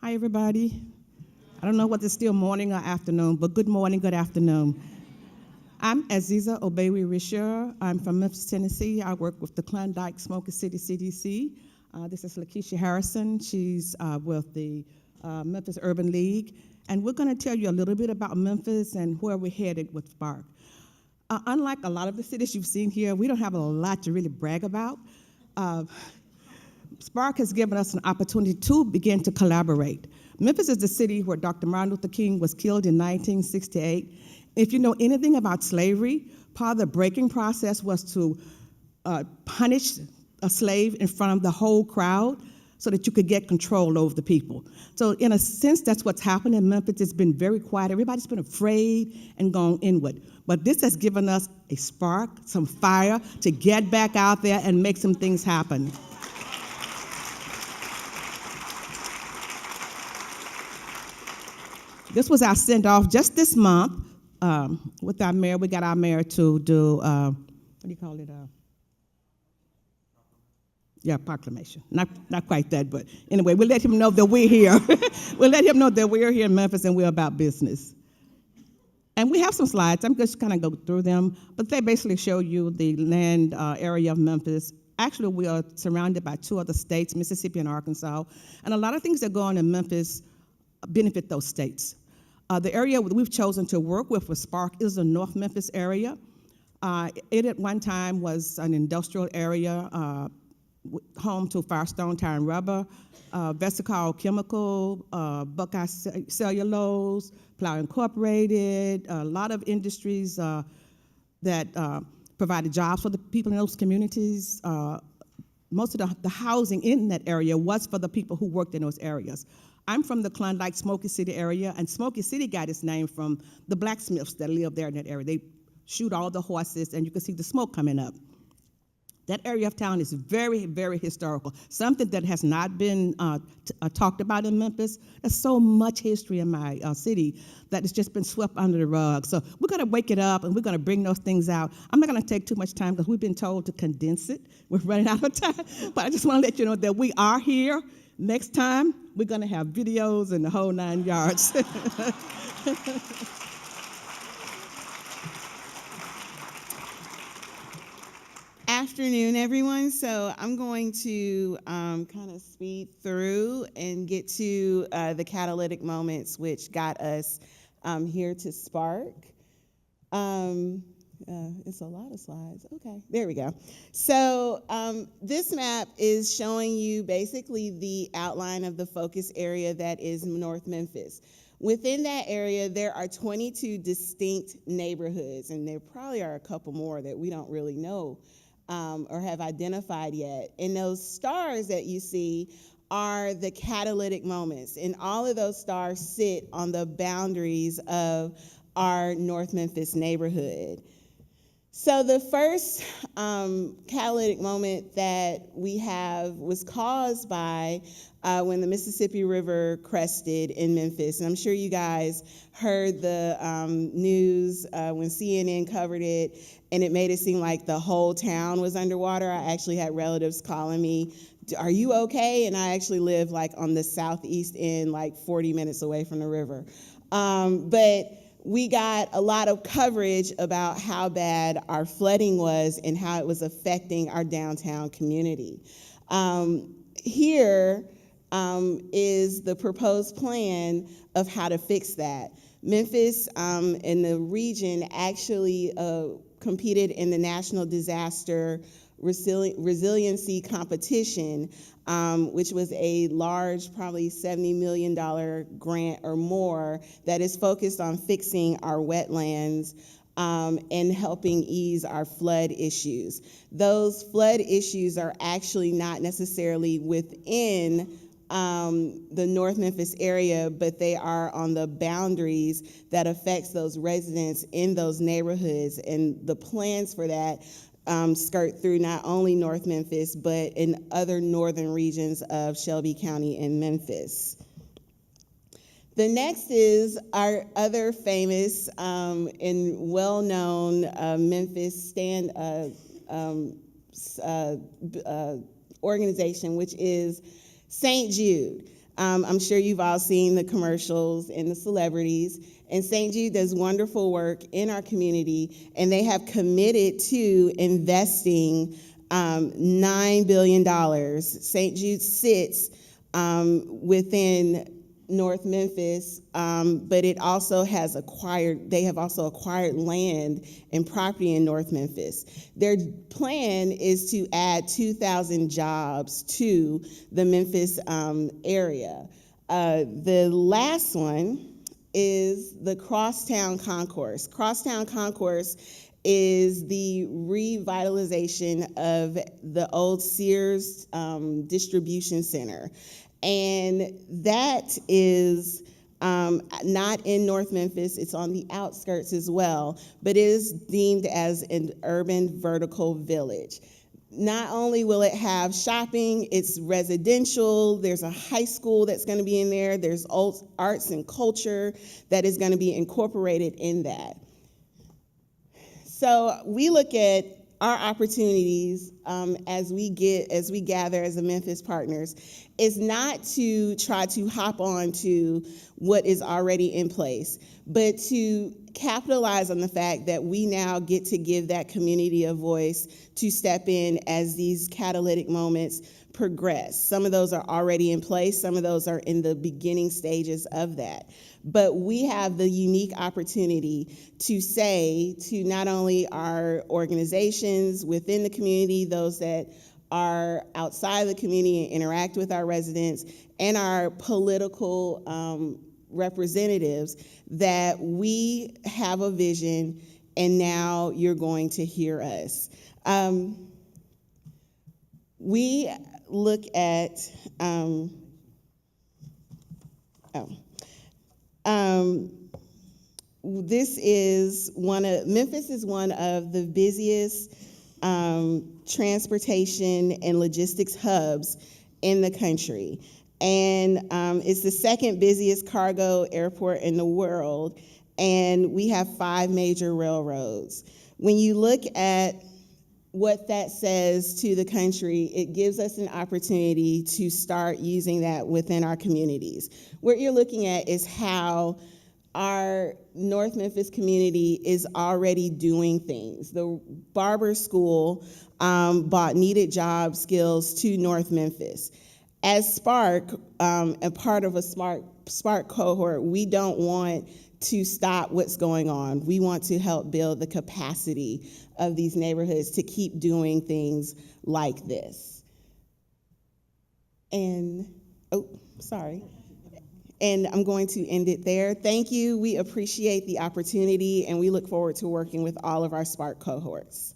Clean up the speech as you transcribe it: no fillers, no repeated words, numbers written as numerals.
Hi, everybody. I don't know whether it's still morning or afternoon, but good morning, good afternoon. I'm Aziza Ogbeiwi-Risher. I'm from Memphis, Tennessee. I work with the Klondike Smoker City CDC. This is Lakeisha Harrison. She's with the Memphis Urban League. And we're going to tell you a little bit about Memphis and where we're headed with SPARCC. Unlike a lot of the cities you've seen here, we don't have a lot to really brag about. SPARCC has given us an opportunity to begin to collaborate. Memphis is the city where Dr. Martin Luther King was killed in 1968. If you know anything about slavery, part of the breaking process was to punish a slave in front of the whole crowd so that you could get control over the people. So in a sense, that's what's happened in Memphis. It's been very quiet. Everybody's been afraid and gone inward. But this has given us a spark, some fire to get back out there and make some things happen. This was our send-off just this month with our mayor. We got our mayor to do, what do you call it? Proclamation. Not quite that, but anyway, we'll let him know that we're here. We'll let him know that we're here in Memphis and we're about business. And we have some slides. I'm just kind of go through them, but they basically show you the land area of Memphis. Actually, we are surrounded by two other states, Mississippi and Arkansas, and a lot of things that go on in Memphis benefit those states. The area we've chosen to work with SPARCC is the North Memphis area. It at one time was an industrial area, home to Firestone Tire and Rubber, Vesical Chemical, Buckeye Cellulose, Plow Incorporated, a lot of industries that provided jobs for the people in those communities. Most of the housing in that area was for the people who worked in those areas. I'm from the Klondike Smoky City area, and Smoky City got its name from the blacksmiths that live there in that area. They shoot all the horses, and you can see the smoke coming up. That area of town is very, very historical, something that has not been talked about in Memphis. There's so much history in my city that it's just been swept under the rug. So we're going to wake it up, and we're going to bring those things out. I'm not going to take too much time because we've been told to condense it. We're running out of time, but I just want to let you know that we are here. Next time, we're going to have videos and the whole 9 yards. Afternoon, everyone. So I'm going to kind of speed through and get to the catalytic moments which got us here to SPARCC. It's a lot of slides. Okay, there we go. So this map is showing you basically the outline of the focus area that is North Memphis. Within that area, there are 22 distinct neighborhoods, and there probably are a couple more that we don't really know or have identified yet. And those stars that you see are the catalytic moments, and all of those stars sit on the boundaries of our North Memphis neighborhood. So the first catalytic moment that we have was caused by when the Mississippi River crested in Memphis. And I'm sure you guys heard the news when CNN covered it, and it made it seem like the whole town was underwater. I actually had relatives calling me, "Are you okay?" And I actually live like on the southeast end, like 40 minutes away from the river. But we got a lot of coverage about how bad our flooding was and how it was affecting our downtown community. Here is the proposed plan of how to fix that. Memphis and the region actually competed in the National Disaster Resiliency Competition, which was a large, probably $70 million grant or more that is focused on fixing our wetlands and helping ease our flood issues. Those flood issues are actually not necessarily within the North Memphis area, but they are on the boundaries that affects those residents in those neighborhoods, and the plans for that skirt through not only North Memphis, but in other northern regions of Shelby County and Memphis. The next is our other famous and well-known Memphis organization, which is St. Jude. I'm sure you've all seen the commercials and the celebrities. And St. Jude does wonderful work in our community, and they have committed to investing $9 billion. St. Jude sits within North Memphis, but it also has they have also acquired land and property in North Memphis. Their plan is to add 2,000 jobs to the Memphis area. The last one is the Crosstown Concourse. Crosstown Concourse is the revitalization of the old Sears distribution center. And that is not in North Memphis. It's on the outskirts as well, but it is deemed as an urban vertical village. Not only will it have shopping, it's residential. There's a high school that's going to be in there. There's arts and culture that is going to be incorporated in that. So we look at our opportunities as we gather as a Memphis Partners is not to try to hop on to what is already in place, but to capitalize on the fact that we now get to give that community a voice to step in as these catalytic moments progress. Some of those are already in place, some of those are in the beginning stages of that. But we have the unique opportunity to say to not only our organizations within the community, those that are outside the community and interact with our residents, and our political representatives, that we have a vision and now you're going to hear us. We look at, Memphis is one of the busiest transportation and logistics hubs in the country. And it's the second busiest cargo airport in the world, and we have 5 major railroads. When you look at what that says to the country, it gives us an opportunity to start using that within our communities. What you're looking at is how our North Memphis community is already doing things. The barber school brought needed job skills to North Memphis. As SPARCC, a part of a SPARCC cohort, we don't want to stop what's going on. We want to help build the capacity of these neighborhoods to keep doing things like this. And, And I'm going to end it there. Thank you. We appreciate the opportunity, and we look forward to working with all of our SPARCC cohorts.